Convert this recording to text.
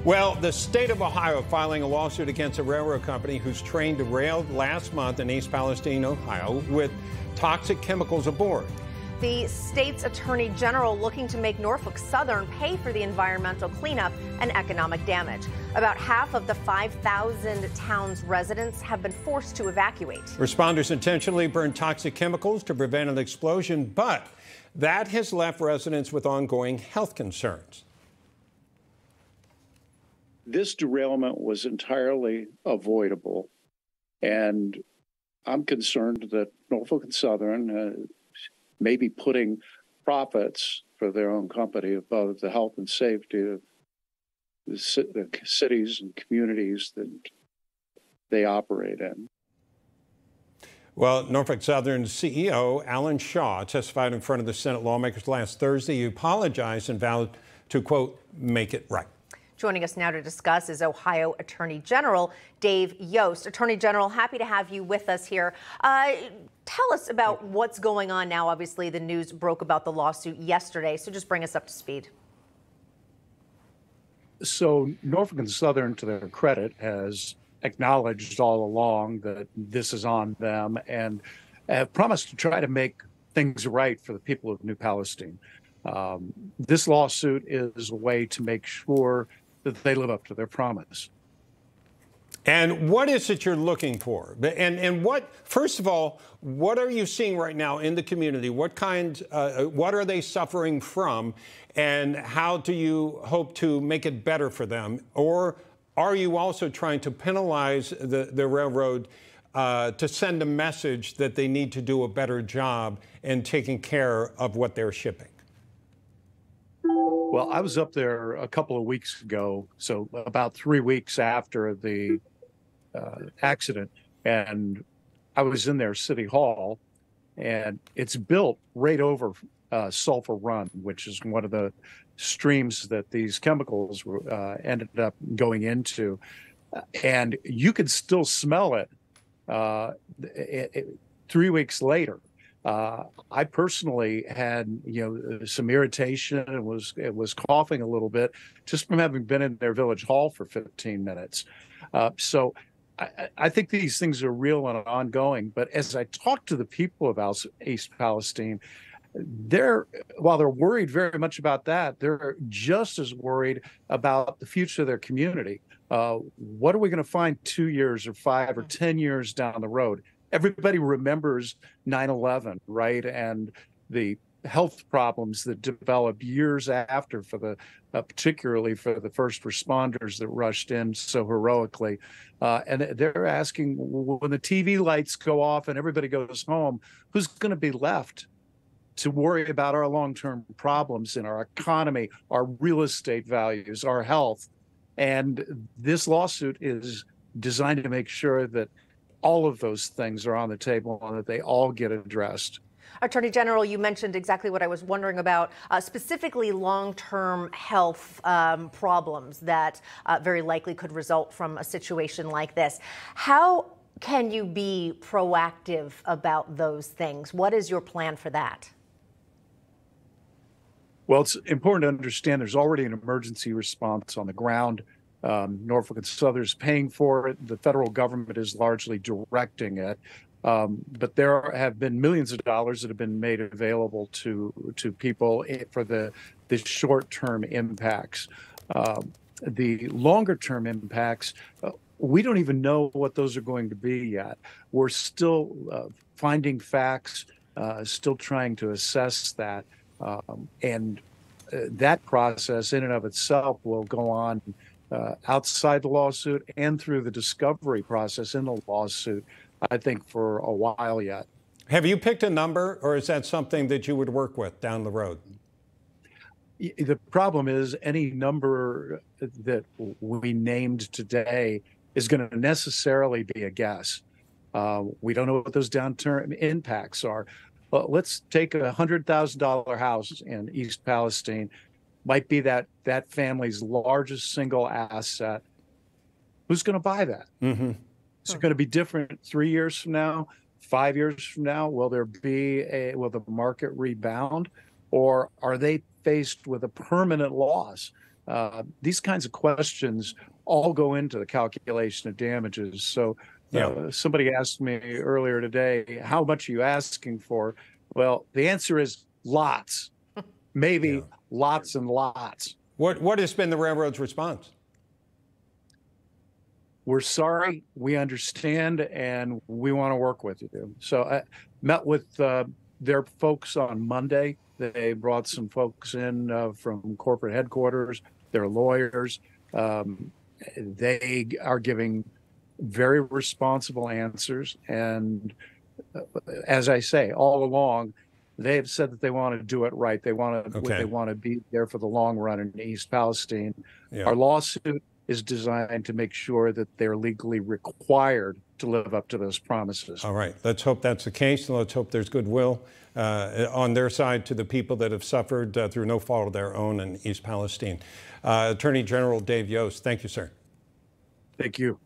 Well, the state of Ohio filing a lawsuit against a railroad company whose train derailed last month in East Palestine, Ohio, with toxic chemicals aboard. The state's Attorney General looking to make Norfolk Southern pay for the environmental cleanup and economic damage. About half of the 5,000 town's residents have been forced to evacuate. Responders intentionally burned toxic chemicals to prevent an explosion, but that has left residents with ongoing health concerns. This derailment was entirely avoidable, and I'm concerned that Norfolk Southern may be putting profits for their own company above the health and safety of the cities and communities that they operate in. Well, Norfolk Southern CEO Alan Shaw testified in front of the Senate lawmakers last Thursday. He apologized and vowed to, quote, make it right. Joining us now to discuss is Ohio Attorney General Dave Yost. Attorney General, happy to have you with us here. Tell us about what's going on now. Obviously, the news broke about the lawsuit yesterday, so just bring us up to speed. So Norfolk Southern, to their credit, has acknowledged all along that this is on them and have promised to try to make things right for the people of New Palestine. This lawsuit is a way to make sure that they live up to their promise. And what is it you're looking for? And what, first of all, what are you seeing right now in the community? What are they suffering from? And how do you hope to make it better for them? Or are you also trying to penalize the railroad to send a message that they need to do a better job in taking care of what they're shipping? Well, I was up there a couple of weeks ago, so about 3 weeks after the accident, and I was in their city hall, and it's built right over Sulphur Run, which is one of the streams that these chemicals ended up going into, and you could still smell it 3 weeks later. I personally had, some irritation and was coughing a little bit just from having been in their village hall for 15 minutes. So I think these things are real and ongoing. But as I talk to the people of East Palestine, while they're worried very much about that, they're just as worried about the future of their community. What are we going to find 2 years or 5 or 10 years down the road? Everybody remembers 9/11, right? And the health problems that developed years after particularly for the first responders that rushed in so heroically. And they're asking, when the TV lights go off and everybody goes home, who's going to be left to worry about our long-term problems in our economy, our real estate values, our health? And this lawsuit is designed to make sure that all of those things are on the table and that they all get addressed. Attorney General, you mentioned exactly what I was wondering about, specifically long-term health problems that very likely could result from a situation like this. How can you be proactive about those things? What is your plan for that? Well, it's important to understand there's already an emergency response on the ground. Norfolk Southern is paying for it. The federal government is largely directing it. But there have been millions of dollars that have been made available to people for the short-term impacts. The longer-term impacts, we don't even know what those are going to be yet. We're still finding facts, still trying to assess that. And that process in and of itself will go on outside the lawsuit and through the discovery process in the lawsuit, I think, for a while yet. Have you picked a number, or is that something that you would work with down the road? The problem is any number that we named today is going to necessarily be a guess. We don't know what those downturn impacts are. But let's take a $100,000 house in East Palestine. Might be that family's largest single asset. Who's going to buy that? Mm-hmm. Is it going to be different 3 years from now, 5 years from now? Will the market rebound, or are they faced with a permanent loss These kinds of questions all go into the calculation of damages. So somebody asked me earlier today, how much are you asking for? Well, the answer is lots, maybe lots and lots. What has been the railroad's response? We're sorry, we understand, and we want to work with you. So I met with their folks on Monday. They brought some folks in from corporate headquarters, their lawyers. They are giving very responsible answers. And as I say, all along, they have said that they want to do it right. They want to be there for the long run in East Palestine. Yeah. Our lawsuit is designed to make sure that they're legally required to live up to those promises. All right. Let's hope that's the case, and let's hope there's goodwill on their side to the people that have suffered through no fault of their own in East Palestine. Attorney General Dave Yost, thank you, sir. Thank you.